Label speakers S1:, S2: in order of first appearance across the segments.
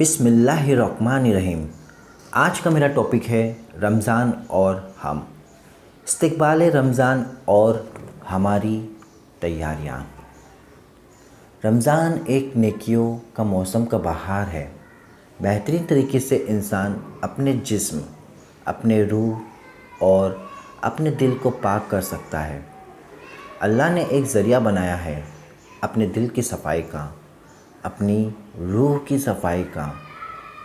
S1: بسم اللہ الرحمن الرحیم۔ آج کا میرا ٹاپک ہے رمضان اور ہم، استقبال رمضان اور ہماری تیاریاں۔ رمضان ایک نیکیوں کا موسم کا بہار ہے۔ بہترین طریقے سے انسان اپنے جسم، اپنے روح اور اپنے دل کو پاک کر سکتا ہے۔ اللہ نے ایک ذریعہ بنایا ہے اپنے دل کی صفائی کا، اپنی روح کی صفائی کا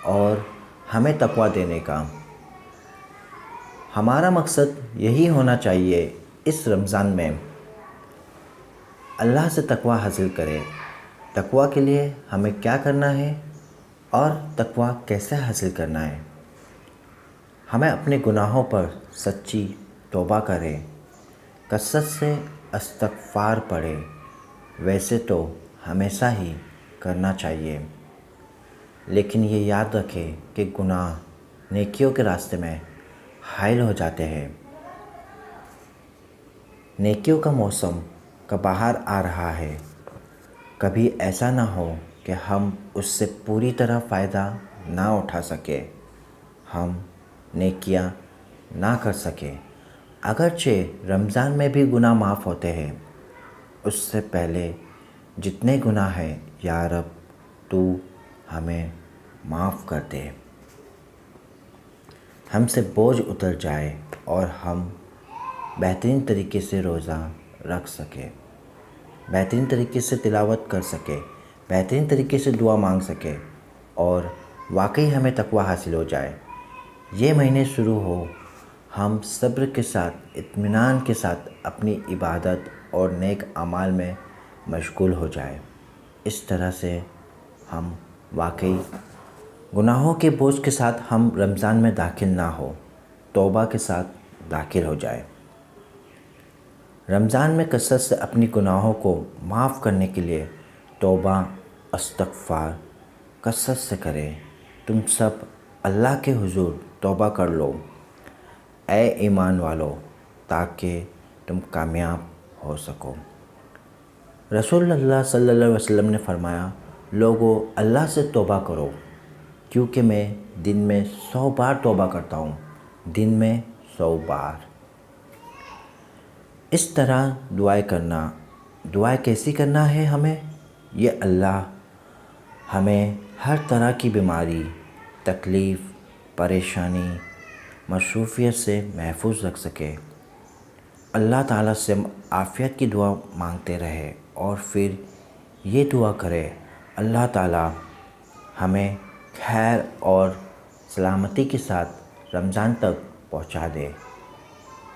S1: اور ہمیں تقویٰ دینے کا۔ ہمارا مقصد یہی ہونا چاہیے اس رمضان میں اللہ سے تقویٰ حاصل کرے۔ تقویٰ کے لیے ہمیں کیا کرنا ہے اور تقویٰ کیسے حاصل کرنا ہے؟ ہمیں اپنے گناہوں پر سچی توبہ کرے، کثرت سے استغفار پڑھے۔ ویسے تو ہمیشہ ہی کرنا چاہیے، لیکن یہ یاد رکھے کہ گناہ نیکیوں کے راستے میں حائل ہو جاتے ہیں۔ نیکیوں کا موسم کا بہار آ رہا ہے، کبھی ایسا نہ ہو کہ ہم اس سے پوری طرح فائدہ نہ اٹھا سکیں، ہم نیکیاں نہ کر سکیں۔ اگرچہ رمضان میں بھی گناہ معاف ہوتے ہیں، اس سے پہلے جتنے گناہ ہیں یا رب تو ہمیں معاف کر دے، ہم سے بوجھ اتر جائے اور ہم بہترین طریقے سے روزہ رکھ سکے، بہترین طریقے سے تلاوت کر سکے، بہترین طریقے سے دعا مانگ سکے اور واقعی ہمیں تقویٰ حاصل ہو جائے۔ یہ مہینے شروع ہو، ہم صبر کے ساتھ، اطمینان کے ساتھ اپنی عبادت اور نیک اعمال میں مشغول ہو جائے۔ اس طرح سے ہم واقعی گناہوں کے بوجھ کے ساتھ ہم رمضان میں داخل نہ ہو، توبہ کے ساتھ داخل ہو جائے۔ رمضان میں کثرت سے اپنی گناہوں کو معاف کرنے کے لیے توبہ، استغفار کثرت سے کرے۔ تم سب اللہ کے حضور توبہ کر لو اے ایمان والو، تاکہ تم کامیاب ہو سکو۔ رسول اللہ صلی اللہ علیہ وسلم نے فرمایا، لوگو اللہ سے توبہ کرو، کیونکہ میں دن میں 100 بار توبہ کرتا ہوں، دن میں 100 بار۔ اس طرح دعائیں کرنا۔ دعائیں کیسی کرنا ہے ہمیں؟ یہ اللہ ہمیں ہر طرح کی بیماری، تکلیف، پریشانی، مصروفیت سے محفوظ رکھ سکے۔ اللہ تعالیٰ سے عافیت کی دعا مانگتے رہے اور پھر یہ دعا کرے، اللہ تعالیٰ ہمیں خیر اور سلامتی کے ساتھ رمضان تک پہنچا دے،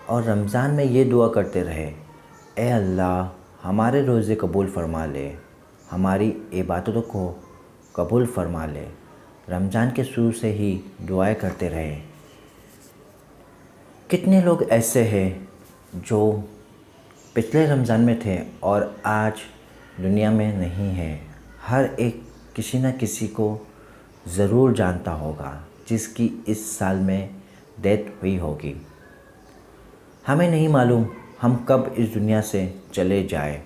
S1: اور رمضان میں یہ دعا کرتے رہے، اے اللہ ہمارے روزے قبول فرما لے، ہماری عبادتوں کو قبول فرما لے۔ رمضان کے شروع سے ہی دعائیں کرتے رہے۔ کتنے لوگ ایسے ہیں جو پچھلے رمضان میں تھے اور آج دنیا میں نہیں ہیں؟ ہر ایک کسی نہ کسی کو ضرور جانتا ہوگا جس کی اس سال میں ڈیتھ ہوئی ہوگی۔ ہمیں نہیں معلوم ہم کب اس دنیا سے چلے جائیں،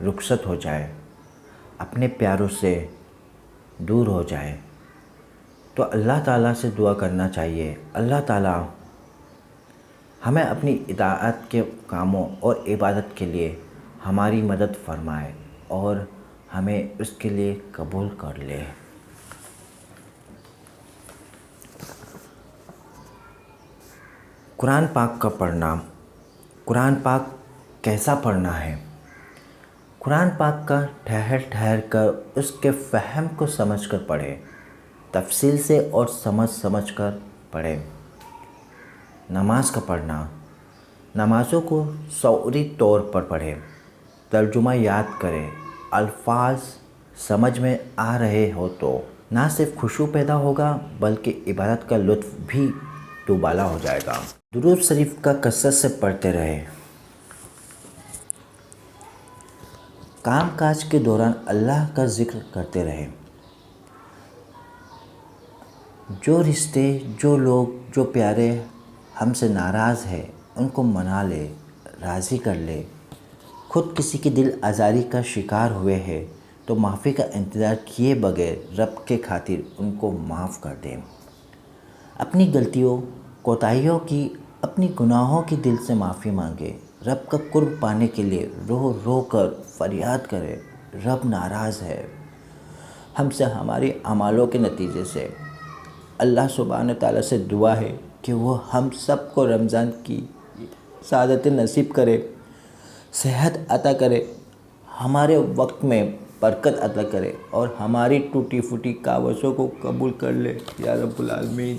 S1: رخصت ہو جائے، اپنے پیاروں سے دور ہو جائے۔ تو اللہ تعالیٰ سے دعا کرنا چاہیے، اللہ تعالیٰ ہمیں اپنی اطاعت کے کاموں اور عبادت کے لیے ہماری مدد فرمائے اور ہمیں اس کے لیے قبول کر لے۔ قرآن پاک کا پڑھنا۔ قرآن پاک کیسا پڑھنا ہے؟ قرآن پاک کا ٹھہر ٹھہر کر اس کے فہم کو سمجھ کر پڑھے، تفصیل سے اور سمجھ کر پڑھے۔ نماز کا پڑھنا۔ نمازوں کو شعوری طور پر پڑھے، ترجمہ یاد کرے، الفاظ سمجھ میں آ رہے ہو تو نہ صرف خشوع پیدا ہوگا بلکہ عبادت کا لطف بھی دوبالا ہو جائے گا۔ درود شریف کا کثرت سے پڑھتے رہے۔ کام کاج کے دوران اللہ کا ذکر کرتے رہے۔ جو رشتے، جو لوگ، جو پیارے ہم سے ناراض ہیں ان کو منا لے، راضی کر لے۔ خود کسی کی دل آزاری کا شکار ہوئے ہیں تو معافی کا انتظار کیے بغیر رب کے خاطر ان کو معاف کر دیں۔ اپنی غلطیوں کوتاہیوں کی اپنی گناہوں کی دل سے معافی مانگے، رب کا قرب پانے کے لیے رو رو کر فریاد کرے۔ رب ناراض ہے ہم سے ہماری اعمالوں کے نتیجے سے۔ اللہ سبحانہ تعالیٰ سے دعا ہے کہ وہ ہم سب کو رمضان کی سعادت نصیب کرے، صحت عطا کرے، ہمارے وقت میں برکت عطا کرے اور ہماری ٹوٹی پھوٹی کاوشوں کو قبول کر لے یا رب العالمین۔